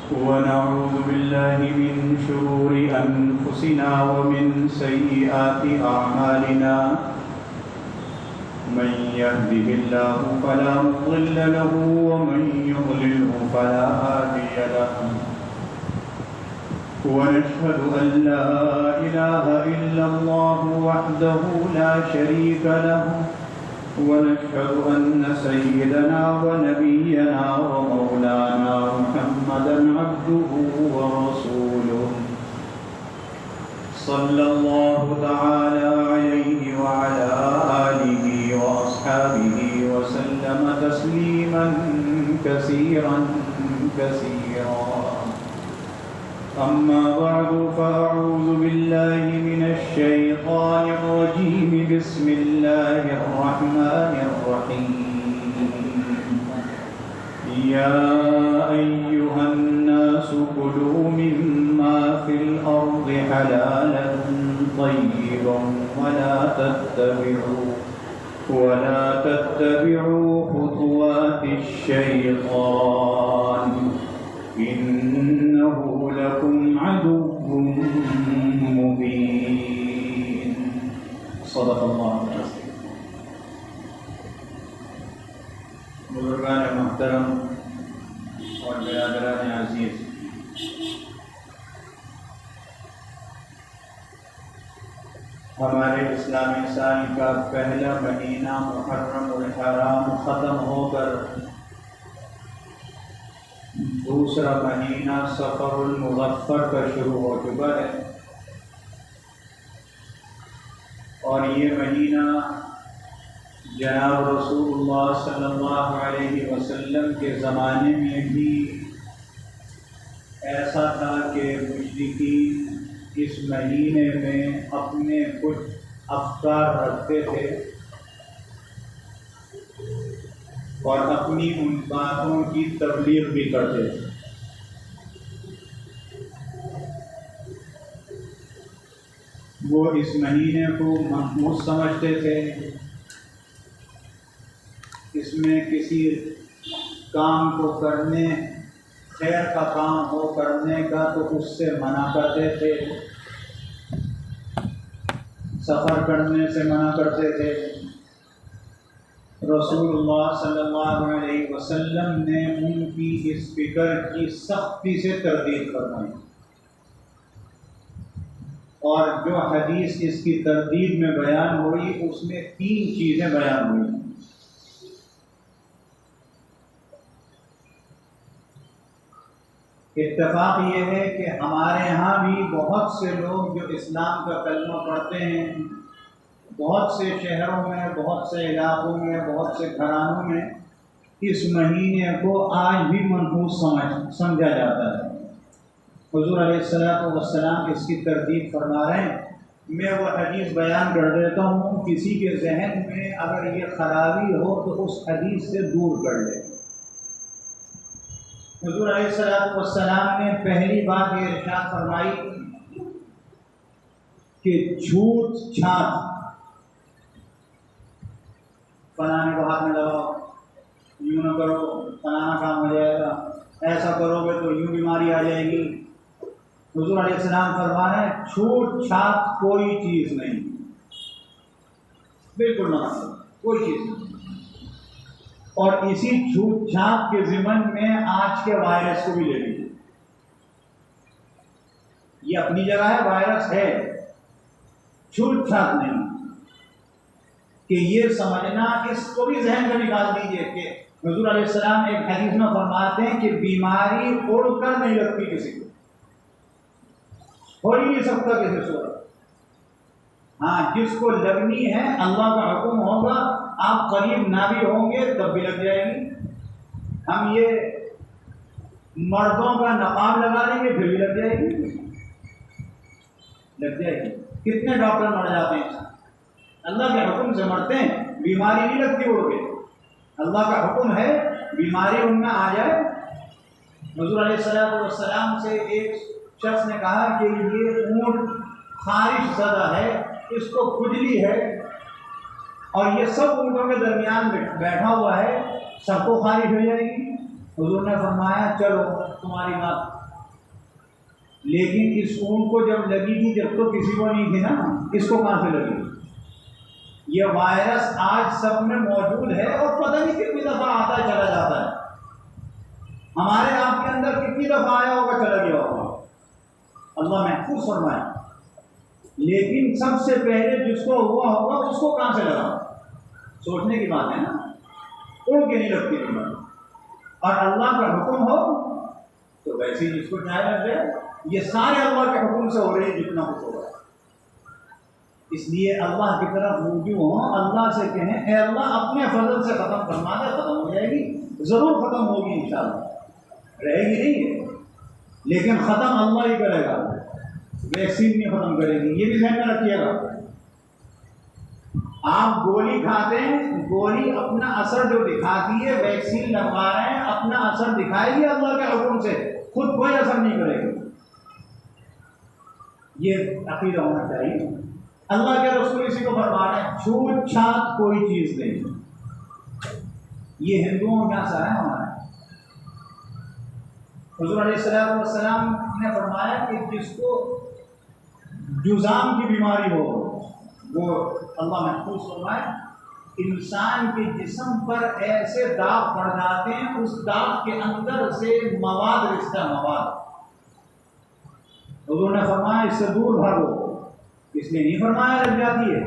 ونعوذ بالله من شرور أنفسنا ومن سيئات أعمالنا من يهده الله فلا مضل له ومن يضلله فلا هادي له ونشهد أن لا إله إلا الله وحده لا شريك له ونشهد أن سيدنا ونبينا ومولانا محمدا عبده ورسوله صلى الله تعالى عليه وعلى آله وأصحابه وسلم تسليما كثيرا أما بعد فأعوذ بالله من الشيطان الرجيم بسم الله الرحمن الرحيم يا أيها الناس كلوا مما في الأرض حلالا طيبا ولا تتبعوا خطوات الشيطان إنه لكم عدو مبين صدق الله العظيم. بزرگان محترم اور برادران عزیز، ہمارے اسلامی سال کا پہلا مہینہ محرم الحرام ختم ہو کر دوسرا مہینہ سفر المظفر کا شروع ہو چکا ہے، اور یہ مہینہ جناب رسول اللہ صلی اللہ علیہ وسلم کے زمانے میں بھی ایسا تھا کہ مشرکین اس مہینے میں اپنے کچھ افکار رکھتے تھے اور اپنی ان باتوں کی تبلیغ بھی کرتے تھے۔ وہ اس مہینے کو محمود سمجھتے تھے، اس میں کسی کام کو کرنے، خیر کا کام ہو کرنے کا تو اس سے منع کرتے تھے، سفر کرنے سے منع کرتے تھے۔ رسول اللہ صلی اللہ علیہ وسلم نے ان کی اس فکر کی سختی سے تردید فرمائی، اور جو حدیث اس کی تردید میں بیان ہوئی اس میں 3 چیزیں بیان ہوئی۔ اتفاق یہ ہے کہ ہمارے ہاں بھی بہت سے لوگ جو اسلام کا کلمہ پڑھتے ہیں، بہت سے شہروں میں، بہت سے علاقوں میں، بہت سے گھرانوں میں اس مہینے کو آج بھی منحوس سمجھا جاتا ہے۔ حضور علیہ السلام اس کی تردید فرما رہے ہیں۔ میں وہ حدیث بیان کر دیتا ہوں، کسی کے ذہن میں اگر یہ خرابی ہو تو اس حدیث سے دور کر لے۔ حضور علیہ السلام نے پہلی بات یہ ارشاد فرمائی کہ جھوٹ چھاٹ، فلانے کو ہاتھ میں لگاؤ، یوں نہ کرو فلانا کام ہو جائے گا، ایسا کرو گے تو یوں بیماری آ جائے گی۔ حضور علیہ السلام فرما رہے ہیں چھوٹ چھاٹ کوئی چیز نہیں، بالکل نہ کوئی چیز نہیں۔ اور اسی چھوٹ چھاٹ کے ضمن میں آج کے وائرس کو بھی لے لیجیے، یہ اپنی جگہ ہے، وائرس ہے، چھوٹ چھاٹ نہیں کہ یہ سمجھنا، اس کو بھی ذہن سے نکال دیجیے کہ حضور علیہ السلام ایک حدیث میں فرماتے ہیں کہ بیماری اڑ کر نہیں لگتی کسی کو، ہو ہی نہیں سکتا کسی صورت۔ ہاں جس کو لگنی ہے اللہ کا حکم ہوگا، آپ قریب نہ بھی ہوں گے تب بھی لگ جائے گی۔ ہم یہ مردوں کا نقاب لگا لیں گے پھر بھی لگ جائے گی، لگ جائے گی۔ کتنے ڈاکٹر مر جاتے ہیں، اللہ کے حکم سے مرتے ہیں، بیماری نہیں لگتی اڑ کے، اللہ کا حکم ہے بیماری ان میں آ جائے۔ حضور علیہ السلام سے ایک شخص نے کہا کہ یہ اونٹ خارش زدہ ہے، اس کو کھجلی ہے، اور یہ سب اونٹوں کے درمیان بیٹھا ہوا ہے، سب کو خارش ہو جائے گی۔ حضور نے فرمایا چلو تمہاری بات لیکن اس اونٹ کو جب لگی تھی جب تو کسی کو نہیں تھی نا، اس کو کہاں سے لگی؟ یہ وائرس آج سب میں موجود ہے اور پتہ نہیں کتنی دفعہ آتا ہے چلا جاتا ہے. ہمارے آپ کے اندر کتنی دفعہ آیا ہوگا چلا گیا ہوگا، اللہ محفوظ فرمائے. لیکن سب سے پہلے جس کو ہوا ہوگا اس کو کہاں سے لگا؟ سوچنے کی بات ہے نا، اڑ کے نہیں لگتی کی بات. اور اللہ کا حکم ہو تو ویسے ہی جس کو چاہے لگ جائے. یہ سارے اللہ کے حکم سے ہو رہی ہے جتنا کچھ ہو رہا ہے. اس لیے اللہ کی طرف رجوع ہوں، اللہ سے کہیں اے اللہ اپنے فضل سے ختم فرما دے. ختم ہو جائے گی، ضرور ختم ہوگی انشاءاللہ، رہے گی نہیں، لیکن ختم اللہ ہی کرے گا، ویکسین نہیں ختم کرے گی. یہ بھی ذہن میں رکھیے گا. آپ گولی کھاتے ہیں، گولی اپنا اثر جو دکھاتی ہے، ویکسین لگوا رہے ہیں اپنا اثر دکھائے گی اللہ کے حکم سے، خود کوئی اثر نہیں کرے گی. یہ عقیدہ ہونا چاہیے. اللہ کے رسول اسی کو فرما رہے ہیں چھوٹ چھات کوئی چیز نہیں. یہ ہندوؤں کا سا ہے ہمارا. حضور علیہ السلام نے فرمایا کہ جس کو جذام کی بیماری ہو وہ اللہ محفوظ فرمائے. انسان کے جسم پر ایسے داغ پڑ جاتے ہیں، اس داغ کے اندر سے مواد رشتہ مواد. حضور نے فرمایا اس سے دور بھاگو. اس لیے نہیں فرمایا لگ جاتی ہے،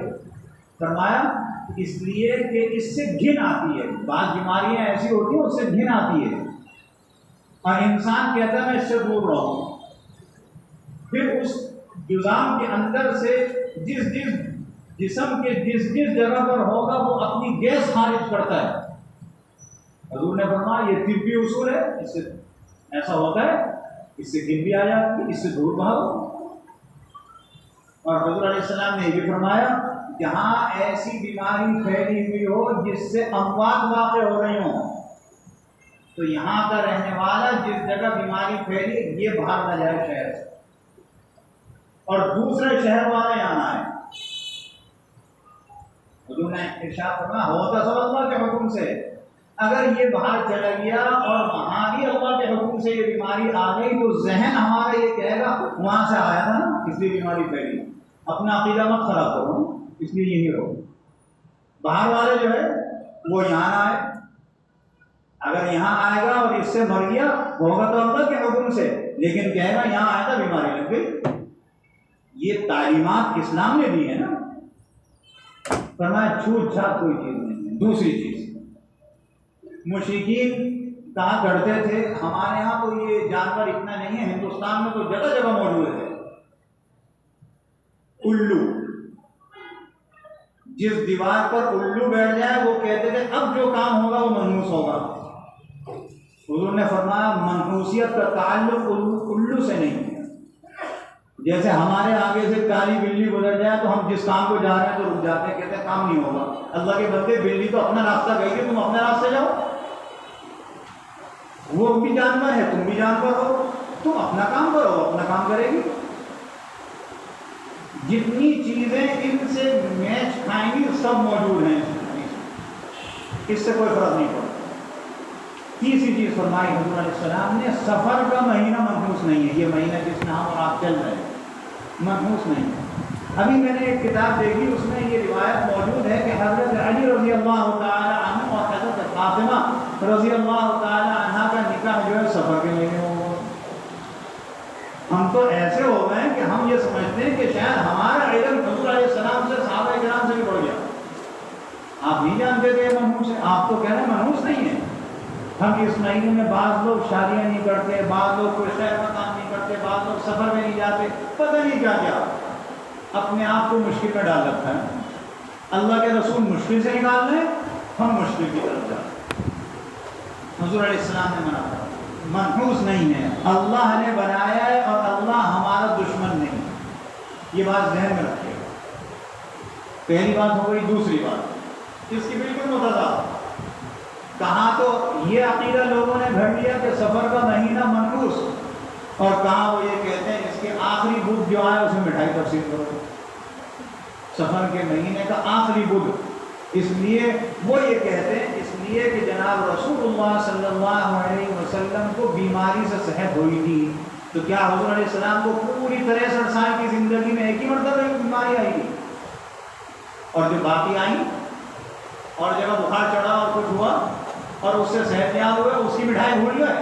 فرمایا اس لیے کہ اس سے گھن آتی ہے. بعض بیماریاں ایسی ہوتی ہیں اس سے گھن آتی ہے اور انسان کہتا ہے میں اس سے دور رہوں. پھر اس جذام کے اندر سے جس جسم کے جس جگہ پر ہوگا وہ اپنی گیس خارج کرتا ہے. حضور نے فرمایا یہ طبی اصول ہے، اس سے ایسا ہوتا ہے، اس سے گھن بھی آ جاتی ہے، اس سے دور بھاگو. اور حضور علیہ السلام نے یہ بھی فرمایا جہاں ایسی بیماری پھیلی ہوئی ہو جس سے اموات واقع ہو رہی ہوں تو یہاں کا رہنے والا جس جگہ بیماری پھیلی یہ باہر نہ جائے شہر سے، اور دوسرے شہر والے یہاں آئے. حضور نے ارشاد فرمایا ہوتا سب اللہ کے حکم سے. اگر یہ باہر چلا گیا اور وہاں بھی اللہ کے حکم سے یہ بیماری آ گئی تو ذہن ہمارا یہ کہے گا وہاں سے آیا تھا نا اس لیے بیماری پھیلی. اپنا عقیدہ مت خراب کرو، اس لیے یہی رہو. باہر والے جو ہے وہ یہاں آئے، اگر یہاں آئے گا اور اس سے مر گیا ہوگا تو اللہ کے حکم سے، لیکن کہے گا یہاں آیا تھا بیماری لگ گئی. یہ تعلیمات اسلام نے دی ہے نا. فرمایا چھوٹ چھاٹ کوئی چیز نہیں ہے. دوسری چیز مشرکین کہا کرتے تھے ہمارے ہاں تو یہ جانور اتنا نہیں ہے، ہندوستان میں تو جگہ جگہ موجود ہے الو. جس دیوار پر الو بیٹھ جائے وہ کہتے تھے اب جو کام ہوگا وہ منحوس ہوگا. حضور نے فرمایا منحوسیت کا تعلق الو سے نہیں ہے. جیسے ہمارے آگے سے کالی بلی گزر جائے تو ہم جس کام کو جا رہے ہیں تو رک جاتے ہیں، کہتے ہیں کام نہیں ہوگا. اللہ کے بندے بلی تو اپنا راستہ گئی کہ تم اپنا راستہ جاؤ. وہ بھی جانور ہے، تم بھی جانور ہو، تم اپنا کام کرو، اپنا کام کرے گی. جتنی چیزیں ان سے میچ کھائیں گی سب موجود ہیں، اس سے کوئی فرق نہیں پڑتا. تیسری چیز فرمائی حضور علیہ السلام نے سفر کا مہینہ منحوس نہیں ہے. یہ مہینہ جس میں ہم اور آپ چل رہے ہیں منحوس نہیں ہے. ابھی میں نے ایک کتاب دیکھی اس میں یہ روایت موجود ہے کہ حضرت علی رضی اللہ تعالی عنہ اور حضرت فاطمہ رضی اللہ تعالی عنہ کا نکاح جو ہے سفر کے مہینے میں ہوا. ہم تو ایسے ہو گئے ہیں کہ ہم یہ سمجھتے ہیں کہ شاید ہمارا علم حضور علیہ السلام سے صحابہ کرام سے بھی بڑھ گیا. آپ نہیں جانتے تھے منحوس ہے، آپ تو کہہ رہے ہیں منحوس نہیں ہے. ہم اس مہینے میں بعض لوگ شادیاں نہیں کرتے، بعض لوگ کوئی خیر کا کام نہیں کرتے، بعض لوگ سفر میں نہیں جاتے، پتہ نہیں کیا کیا اپنے آپ کو مشکل میں ڈال رکھا ہے. اللہ کے رسول مشکل سے نکال لیں، ہم مشکل کی طرف جاتے. حضور علیہ السلام نے منع کیا، منحوس نہیں ہے، اللہ نے بنایا ہے اور اللہ ہمارا دشمن نہیں. یہ بات ذہن میں رکھیے گا. پہلی بات ہو گئی. دوسری بات اس کی بالکل متضاد. کہاں تو یہ عقیدہ لوگوں نے گھڑ لیا کہ سفر کا مہینہ منحوس، اور کہاں وہ یہ کہتے ہیں اس کے آخری بدھ جو آئے اس میں مٹھائی تقسیم کرو. سفر کے مہینے کا آخری بدھ اس لیے وہ یہ کہتے ہیں اس لیے کہ جناب رسول اللہ صلی اللہ علیہ وسلم کو بیماری سے صحت ہوئی تھی تو کیا حضور علیہ السلام کو پوری 63 سال کی زندگی میں ایک ہی مرتبہ بیماری آئی تھی؟ اور جو باقی آئیں اور جگہ بخار چڑھا اور کچھ ہوا اور اس سے صحت یاب ہوئے، اس کی مٹھائی بھول گئے؟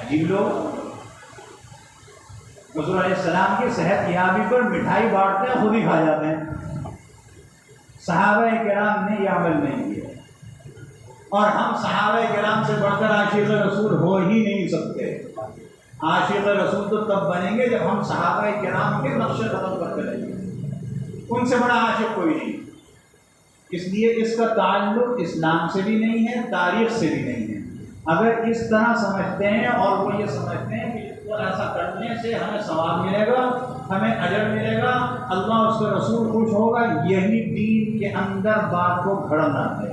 عجیب لوگ۔ حضور علیہ السلام کی صحت یابی پر مٹھائی بانٹتے ہیں، خود ہی کھا جاتے ہیں۔ صحابہ کرام نے یہ عمل نہیں کیا، اور ہم صحابہ کرام سے بڑھ کر عاشق رسول ہو ہی نہیں سکتے۔ عاشق رسول تو تب بنیں گے جب ہم صحابہ کرام کے نقش قدم پر چلیں گے، ان سے بڑا عاشق کوئی نہیں۔ اس لیے اس کا تعلق اسلام سے بھی نہیں ہے، تاریخ سے بھی نہیں ہے۔ اگر اس طرح سمجھتے ہیں اور وہ یہ سمجھتے ہیں کہ اس کو ایسا کرنے سے ہمیں ثواب ملے گا، ہمیں اجر ملے گا، اللہ اس کے رسول خوش ہوگا، یہی دین کے اندر بات کو گھڑنا ہے،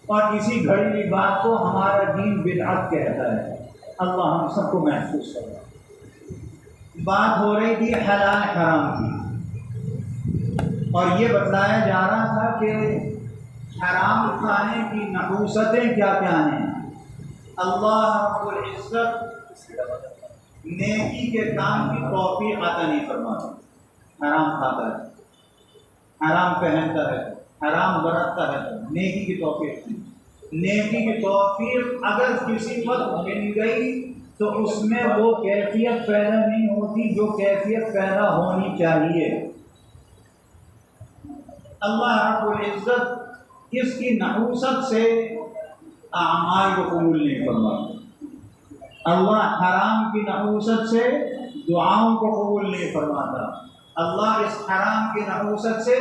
اور اسی گھڑی ہوئی بات کو ہمارا دین بدعت کہتا ہے۔ اللہ ہم سب کو محفوظ کرے۔ بات ہو رہی تھی حلال حرام کی، اور یہ بتلایا جا رہا تھا کہ حرام کھانے کی نحوستیں کیا کیا ہیں۔ اللہ رب العزت نیکی کے کام کی توفیق عطا نہیں فرماتا۔ حرام کھاتا ہے، حرام پہنتا ہے، حرام برتتا ہے، نیکی کی توفیق نہیں۔ نیکی کی توفیق اگر کسی وقت مل گئی تو اس میں وہ کیفیت پیدا نہیں ہوتی جو کیفیت پیدا ہونی چاہیے۔ اللہ رب العزت اس کی نحوست سے اعمال کو قبول نہیں فرماتا۔ اللہ حرام کی نحوست سے دعاؤں کو قبول نہیں فرماتا۔ اللہ اس حرام کی نحوست سے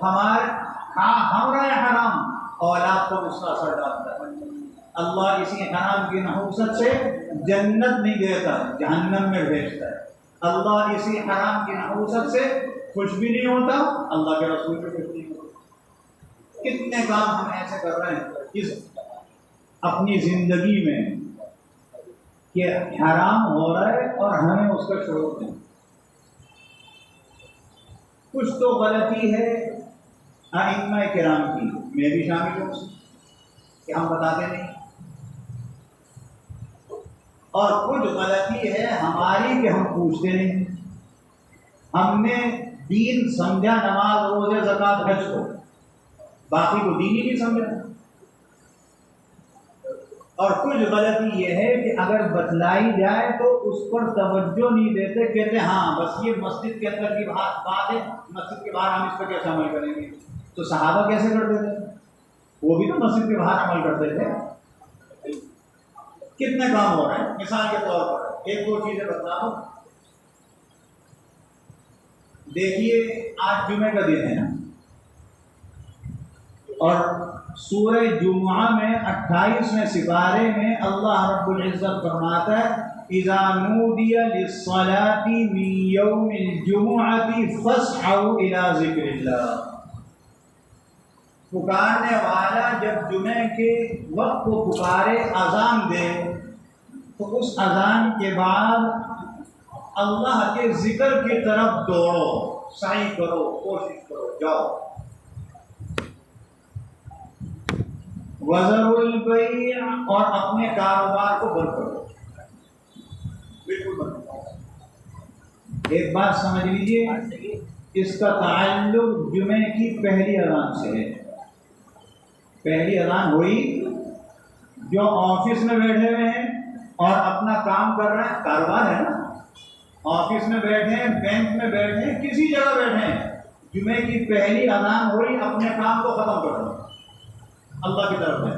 ہمارا حرام اولاد پر اس کا اثر ڈالتا ہے۔ اللہ اسی حرام کی نحوست سے جنت نہیں دیتا، جہنم میں بھیجتا ہے۔ اللہ اسی حرام کی نحوست سے خوش بھی نہیں ہوتا، اللہ کے رسول پہ خوش نہیں ہوتا۔ کتنے کام ہم ایسے کر رہے ہیں اس اپنی زندگی میں کہ حرام ہو رہا ہے اور ہمیں اس کا شعور نہیں۔ کچھ تو غلطی ہے ائمہ کرام کی، میں بھی شامل ہوں کہ ہم بتاتے نہیں، اور کچھ غلطی ہے ہماری کہ ہم پوچھتے نہیں۔ ہم نے دین سمجھا نماز روزے زکوٰۃ حج کو، باقی کو دین ہی نہیں سمجھا۔ اور کچھ غلطی یہ ہے کہ اگر بتلائی جائے تو اس پر توجہ نہیں دیتے، کہتے ہاں بس یہ مسجد کے اندر کی بات ہے، مسجد کے باہر ہم اس پر کیسے عمل کریں گے؟ تو صحابہ کیسے کرتے تھے؟ وہ بھی تو مسجد کے باہر عمل کرتے تھے۔ کتنے کام ہو رہے ہیں، مثال کے طور پر ایک دو چیزیں بتا دو۔ دیکھیے آج جمعے کا دن ہے نا، اور سورہ جمعہ میں 28ویں سپارے میں اللہ رب العزت فرماتا ہے اذا نودی للصلاة من یوم الجمعة فاسعوا الى ذکر اللہ۔ پکارنے والا جب جمعے کے وقت کو پکارے، اذان دے، تو اس اذان کے بعد اللہ کے ذکر کی طرف دوڑو، سعی کرو، کوشش کرو، جاؤ۔ وَذَرُوا الْبَيْعَ، اور اپنے کاروبار کو بند کرو، بالکل بند کرو۔ ایک بات سمجھ لیجیے، اس کا تعلق جمعے کی پہلی اذان سے ہے۔ پہلی اذان ہوئی، جو آفس میں بیٹھے ہوئے ہیں اور اپنا کام کر رہے ہیں، کاروبار ہے نا، آفس میں بیٹھے ہیں، بینک میں بیٹھے ہیں، کسی جگہ بیٹھے ہیں، جمعے کی پہلی اذان ہوئی، اپنے کام کو ختم کر دو، اللہ کی طرف ہے۔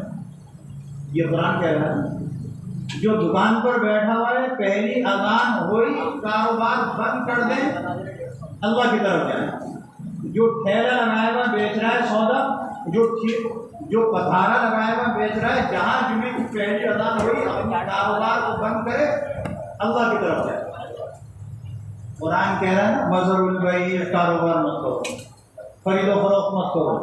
یہ قرآن کہہ رہا ہے، جو دکان پر بیٹھا ہوا ہے، پہلی اذان ہوئی، کاروبار بند کر دیں، اللہ کی طرف جائیں۔ جو ٹھیلا لگائے ہوا بیچ رہا ہے سودا، جو پتھارا لگائے ہوا بیچ رہا ہے، جہاں جمعے کی پہلی اذان ہوئی اپنے کاروبار کو بند کرے، اللہ کی طرف جائے۔ قرآن کہہ رہا ہے نا وَذَرُوا الْبَيْعَ، کاروبار مت کرو، خرید و فروخت مت کرو۔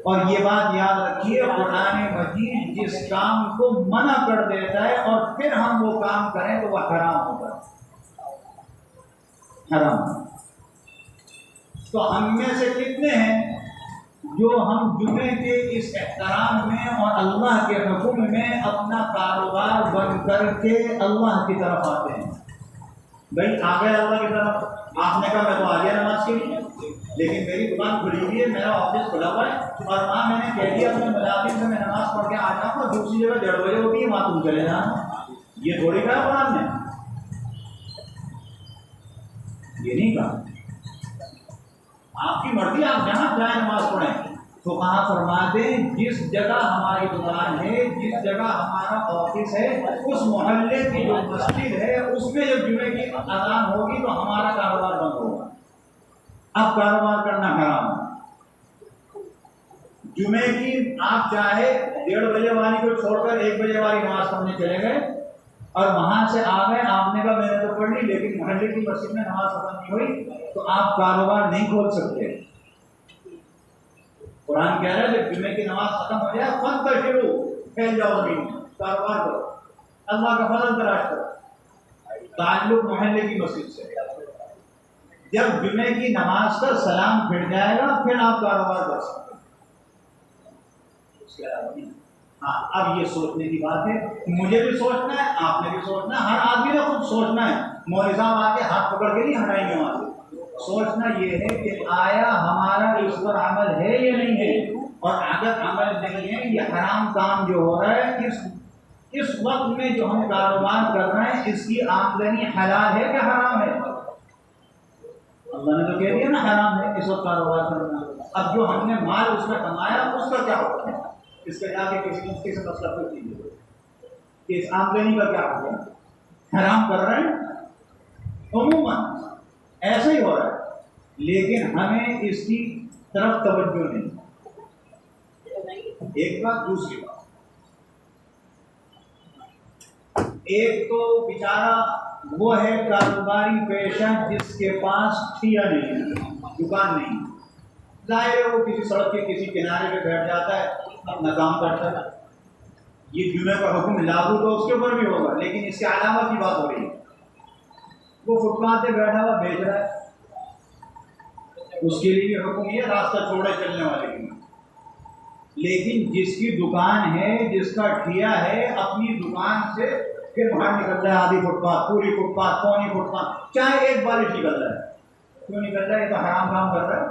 اور یہ بات یاد رکھیے، قرآن مجید جس کام کو منع کر دیتا ہے اور پھر ہم وہ کام کریں تو وہ حرام ہوتا ہے، حرام۔ تو ہم میں سے کتنے ہیں جو ہم جمعے کے اس احترام میں اور اللہ کے حکم میں اپنا کاروبار بند کر کے اللہ کی طرف آتے ہیں؟ بھائی آ گئے اللہ کی طرف، آپ نے کہا میں تو آ گیا نماز کے لیے، لیکن میری دکان کھلی ہوئی ہے، میرا آفس کھلا ہوا ہے، اور وہاں میں نے کہہ دیا اپنے ملازم سے میں نماز پڑھ کے آ جاؤں گا، دوسری جگہ 1:30 بجے ہوتی ہے وہاں تم چلے جانا، یہ تھوڑی کہا قرآن نے، یہ نہیں کہا۔ آپ کی مرضی، آپ جہاں جائیں نماز پڑھیں۔ تو کہاں فرماتے ہیں جس جگہ ہماری دکان ہے، جس جگہ ہمارا آفس ہے، اس محلے کی جو مسجد ہے اس میں جب جمعے کی اذان ہوگی تو ہمارا کاروبار بند ہوگا۔ اب کاروبار کرنا حرام ہے۔ جمعے کی آپ چاہے 1:30 بجے والی کو چھوڑ کر 1 بجے والی نماز پڑھنے چلے گئے اور وہاں سے آ گئے، آپ نے کہا میں نے تو پڑھ لی لیکن محلے کی مسجد میں نماز ختم نہیں ہوئی، تو آپ کاروبار نہیں کھول سکتے۔ قرآن کہہ رہا ہے جب جمعے کی نماز ختم ہو جائے فانتشروا، پھیل جاؤ زمین میں، کاروبار کرو، اللہ کا فضل تلاش کرو۔ تعلق محلے کی مسجد سے، جب جمعے کی نماز کا سلام پھٹ جائے گا پھر آپ کاروبار کر سکتے ہیں۔ ہاں اب یہ سوچنے کی بات ہے، مجھے بھی سوچنا ہے، آپ نے بھی سوچنا ہے، ہر آدمی نے خود سوچنا ہے۔ مولوی صاحب آ کے ہاتھ پکڑ کے نہیں ہٹائیں گے وہاں سے۔ سوچنا یہ ہے کہ آیا ہمارا اس پر عمل ہے یا نہیں ہے، اور اگر عمل نہیں ہے، یہ حرام کام جو ہو رہا ہے اس وقت میں جو ہم کاروبار کر رہے ہیں اس کی آمدنی حلال ہے کہ حرام ہے؟ اللہ نے تو کہہ دیا نا حرام ہے اس وقت کاروبار کرنا۔ اب جو ہم نے مال اس میں کمایا اس کا کیا ہوتا ہے؟ اس کے جا کے کسی مفتی سے مسئلہ پوچھ لیجیے کہ اس آمدنی کا کیا ہوگا؟ حرام کر رہے ہیں عموماً، ایسا ہی ہو رہا ہے، لیکن ہمیں اس کی طرف توجہ نہیں۔ ایک بات، دوسری بات، ایک تو بیچارہ وہ ہے کاروباری پیشہ جس کے پاس ٹھیا نہیں ہے، دکان نہیں، ظاہر ہے وہ کسی سڑک کے کسی کنارے پہ بیٹھ جاتا ہے، اپنا کام کرتا ہے۔ یہ جمعے کا حکم لاگو تو اس کے اوپر بھی ہوگا، لیکن اس کے علاوہ کی بات ہو رہی ہے۔ وہ فٹ پاتھ پہ بیٹھا ہوا بیچ رہا ہے، اس کے لیے حکم یہ راستہ چھوڑے چلنے والے کے لیے، لیکن جس کی دکان ہے، جس کا ٹھیا ہے، اپنی دکان سے پھر باہر نکلتا ہے آدھی فٹ پاتھ، پوری فٹ پاتھ، پونی فٹ پاتھ، چاہے ایک بارش نکل رہا ہے، کیوں نکل رہا ہے؟ یہ تو حرام کام کر رہا ہے۔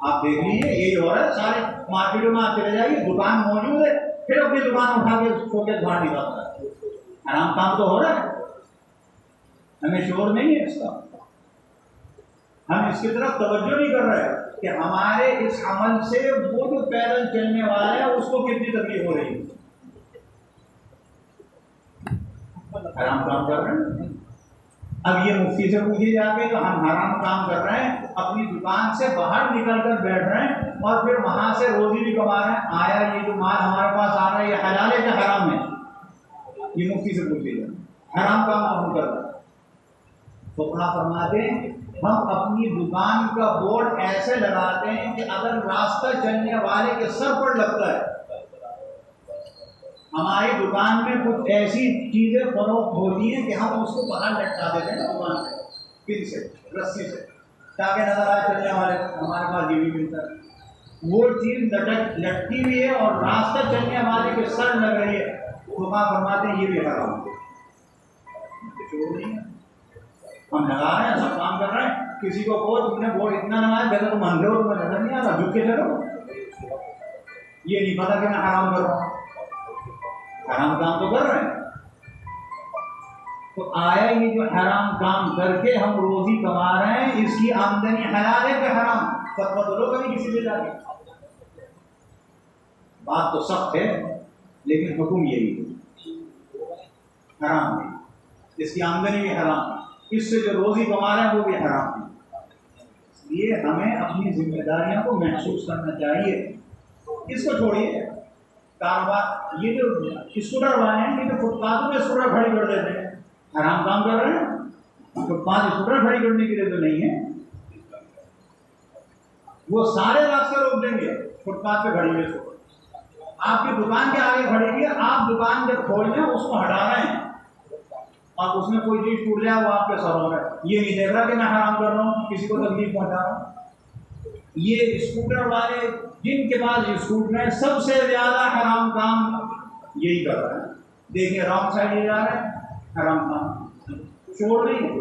آپ دیکھ لیجیے یہی ہو رہا ہے، سارے مارکیٹوں میں آپ چلے جائیے، دکان موجود ہے پھر اپنی دکان اٹھا کے شوکیس باہر نکالتا ہے، حرام کام تو ہو رہا ہے، ہمیں شعور نہیں ہے اس کا، ہم اس کی طرف توجہ نہیں کر رہے کہ ہمارے اس عمل سے وہ جو پیدل چلنے والا ہے اس کو کتنی تکلیف ہو رہی ہے، حرام کام کر رہے ہیں۔ اب یہ مفتی سے پوچھیے جا کے کہ ہم حرام کام کر رہے ہیں، اپنی دکان سے باہر نکل کر بیٹھ رہے ہیں اور پھر وہاں سے روزی بھی کما رہے ہیں، آیا یہ جو مال ہمارے پاس آ رہا ہے یہ حلال ہے کہ حرام ہے؟ یہ مفتی سے پوچھیے جا، حرام کام ہم کر رہے ہیں۔ تو فرماتے ہیں ہم اپنی دکان کا بورڈ ایسے لگاتے ہیں کہ اگر راستہ چلنے والے کے سر پر لگتا ہے، ہماری دکان میں کچھ ایسی چیزیں فروخت ہوتی ہیں کہ ہم اس کو باہر لٹکا دیتے ہیں دکان سے، پن سے، رسی سے، تاکہ نظر آئے چلنے والے ہمارے پاس یہ بھی ملتا ہے۔ وہ چیز لٹکی ہوئی ہے اور راستہ چلنے والے کے سر لگ رہی ہے، تو فرماتے ہیں یہ بھی حرام ہے۔ ہم لگا رہے ہیں، سب کام کر رہے ہیں، کسی کو کہو تم نے بورڈ اتنا لگایا، کہتے تم اندھے ہو، تمہیں نظر نہیں آ رہا، جھک کے چلو، یہ نہیں پتا کہ میں حرام کر رہا ہوں، حرام کام تو کر رہے ہیں۔ تو آیا یہ جو حرام کام کر کے ہم روزی کما رہے ہیں، اس کی آمدنی حلال ہے کہ حرام؟ فتویٰ تو لو کبھی کسی سے جا کے، بات تو سخت ہے لیکن حکم یہی ہے، حرام ہے، اس کی آمدنی بھی حرام ہے، اس سے جو روزی کما رہے ہیں وہ بھی حرام ہے۔ اس لیے ہمیں اپنی ذمہ داریوں کو محسوس کرنا چاہیے۔ اس کو چھوڑیے کاروبار، یہ جو اسکوٹر والے ہیں یہ جو فٹ پاتھوں میں اسکوٹر کھڑی کر دیتے ہیں، حرام کام کر رہے ہیں۔ فٹ پاتھ اسکوٹر کھڑی کرنے کے لیے تو نہیں ہے، وہ سارے راستے روک دیں گے، فٹ پاتھ پہ کھڑی ہوئی اسکوٹر آپ کی دکان کے آگے کھڑی ہوئی ہے، آپ دکان جب کھول لیں اس کو ہٹا رہے ہیں اور اس میں کوئی چیز ٹوٹ جائے وہ آپ کے سر ہو رہا ہے، یہ نہیں دیکھ رہا کہ میں حرام کر رہا ہوں، کسی کو تکلیف پہنچا رہا ہوں۔ یہ اسکوٹر والے جن کے پاس اسکوٹر ہیں سب سے زیادہ حرام کام یہی کر رہے ہیں۔ دیکھیں رانگ سائڈ یہ جا رہا ہے، حرام کام، چھوڑ نہیں.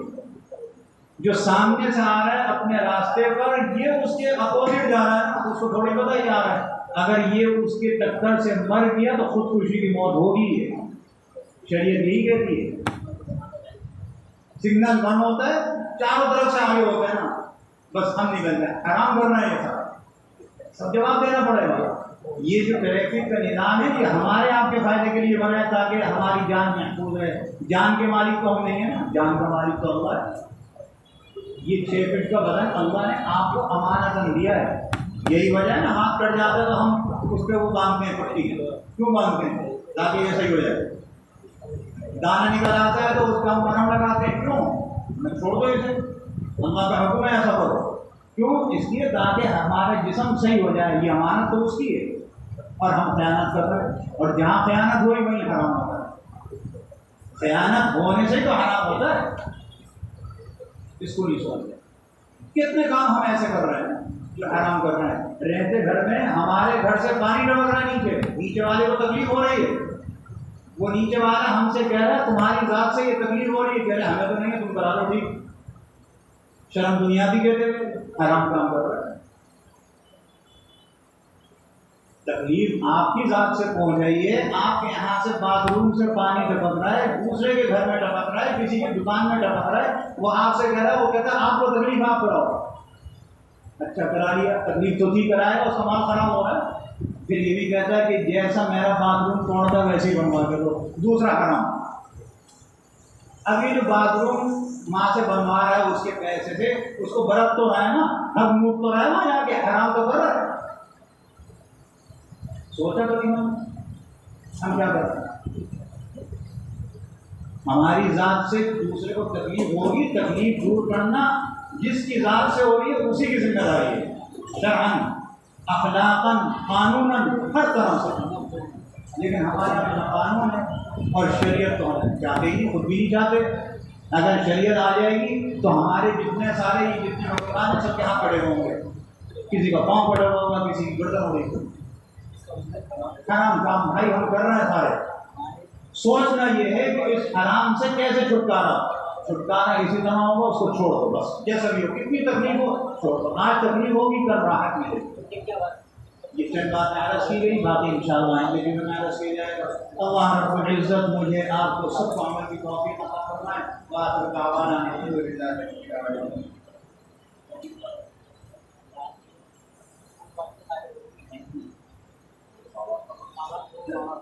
جو سامنے سے آ رہا ہے اپنے راستے پر، یہ اس کے اپوزٹ جا رہا ہے، اس کو تھوڑی پتہ ہی آ رہا ہے. اگر یہ اس کے ٹکر سے مر گیا تو خودکشی کی موت ہوگی. شریعت یہی کہتی ہے. سگنل بند ہوتا ہے، چاروں طرف سے آگے ہوتے ہیں نا، بس ہم نکل جائیں. حرام کرنا ہے یہ سب جواب دینا پڑے گا. یہ جو ٹریفک کا نظام ہے یہ ہمارے آپ کے فائدے کے لیے بنا ہے تاکہ ہماری جان محفوظ ہے. جان کے مالک تو ہم نہیں ہیں نا، جان کا مالک تو اللہ ہے. یہ 6 فٹ کا بدن اللہ نے آپ کو امانت دیا ہے. یہی وجہ ہے نا، ہاتھ کٹ جاتا ہے تو ہم اس پہ وہ باندھتے ہیں پٹی. کیوں باندھتے ہیں؟ تاکہ یہ صحیح ہو جائے. دانا نکل آتا ہے تو اس کا ہم مرہم لگاتے ہیں. کیوں؟ چھوڑ دو اسے، اللہ کا حکم ہے ایسا کرو. کیوں؟ اس لیے تاکہ ہمارا جسم صحیح ہو جائے. یہ امانت تو اس کی ہے اور ہم خیانت کر رہے ہیں. اور جہاں خیانت ہوئی وہیں حرام ہوتا ہے. خیانت ہونے سے تو حرام ہوتا ہے. اس کو نہیں سوچتے. کتنے کام ہم ایسے کر رہے ہیں جو حرام کر رہے ہیں. رہتے گھر میں ہمارے گھر سے پانی ڈبک رہا ہے، نیچے والے کو تکلیف ہو رہی ہے. وہ نیچے والا ہم سے کہہ رہا ہے تمہاری ذات سے یہ تکلیف ہو رہی ہے. کہہ رہے ہمیں تو نہیں ہے، تم کرا لو. ٹھیک، شرم دنیا بھی کہتے ہوئے حرام کام کر رہا ہے. تکلیف آپ کی ذات سے پہنچ رہی ہے. آپ کے یہاں سے باتھ روم سے پانی ٹپک رہا ہے، دوسرے کے گھر میں ٹپک رہا ہے، کسی کی دکان میں ٹپک رہا ہے. وہ آپ سے کہہ رہا ہے، وہ کہتا ہے آپ کو تکلیف آپ کراؤ. اچھا کرا لیا، تکلیف تو تھی کرائے گا، اس کا مال خراب ہو رہا ہے. پھر یہ بھی کہتا ہے کہ جیسا میرا باتھ روم توڑتا ویسے ہی بنوا کے دو. دوسرا حرام. ابھی جو باتھ روم ماں سے بنوا رہا ہے اس کے پیسے سے، اس کو برت تو رہا ہے نا، حق موت تو رہا ہے نا، جا کے حرام تو کر رہا ہے. سوچا تو نہیں ہم کیا کرتے ہیں. ہماری ذات سے دوسرے کو تکلیف ہوگی، تکلیف دور کرنا جس کی ذات سے ہو رہی ہے اسی کی ذمہ داری ہے. شرعاً، اخلاقاً، قانوناً، ہر طرح سے. لیکن ہمارا اپنا قانون ہے اور شریعت تو ہم چاہتے ہی خود بھی نہیں چاہتے. اگر شریعت آ جائے گی تو ہمارے جتنے سارے یہ جتنے حکمران ہیں سب یہاں پڑے ہوں گے. کسی کا پاؤں پڑا ہوا ہوگا، کسی کی گردن ہو گئی. حرام کام بھائی ہم کر رہے ہیں سارے. سوچنا یہ ہے کہ اس حرام سے کیسے چھٹکارا اسی طرح ہوگا. اس کو چھوڑ دو، بس جیسا بھی ہو، کتنی تکلیف ہو چھوڑ دو. آج تکلیف ہوگی کل راحت ملے گی. یہ چند باتیں عرض کی گئی، باقی انشاءاللہ آئندے بھی میں عرض کیا جائے گا. اللہ رب العزت مجھے آپ کو سب کو عمل کی توفیق عطا فرمائے. وآخر دعوانا الحمدللہ رب العالمین.